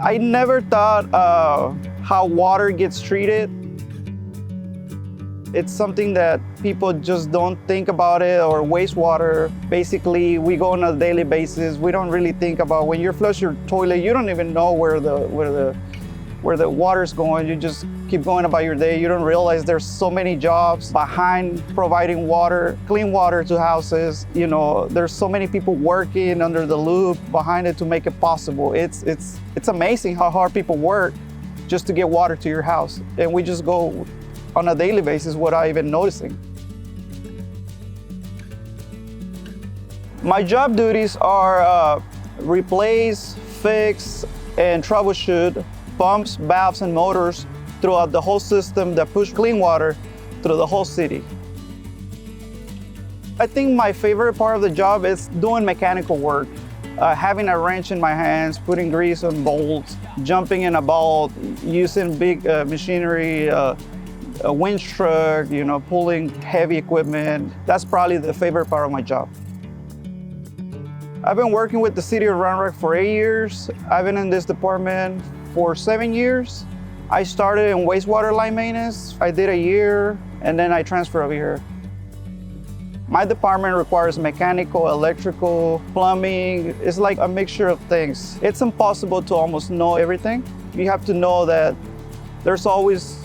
I never thought how water gets treated. It's something that people just don't think about it, or wastewater. Basically, we go on a daily basis. We don't really think about when you flush your toilet, you don't even know where the water's going. You just keep going about your day. You don't realize there's so many jobs behind providing water, clean water to houses. You know, there's so many people working under the loop behind it to make it possible. It's amazing how hard people work just to get water to your house. And we just go on a daily basis without even noticing. My job duties are replace, fix, and troubleshoot pumps, valves, and motors throughout the whole system that push clean water through the whole city. I think my favorite part of the job is doing mechanical work. Having a wrench in my hands, putting grease on bolts, jumping in a bolt, using big machinery, a winch truck, you know, pulling heavy equipment. That's probably the favorite part of my job. I've been working with the city of Round Rock for 8 years. I've been in this department for 7 years. I started in wastewater line maintenance. I did a year, and then I transferred over here. My department requires mechanical, electrical, plumbing. It's like a mixture of things. It's impossible to almost know everything. You have to know that there's always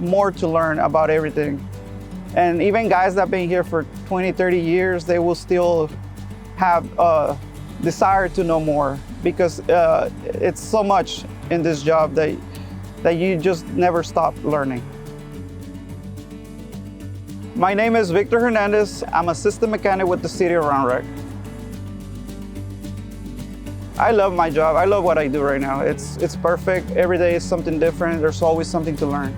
more to learn about everything. And even guys that have been here for 20, 30 years, they will still have a desire to know more, because it's so much in this job that you just never stop learning. My name is Victor Hernandez. I'm a system mechanic with the city of Round Rock. I love my job. I love what I do right now. It's perfect. Every day is something different. There's always something to learn.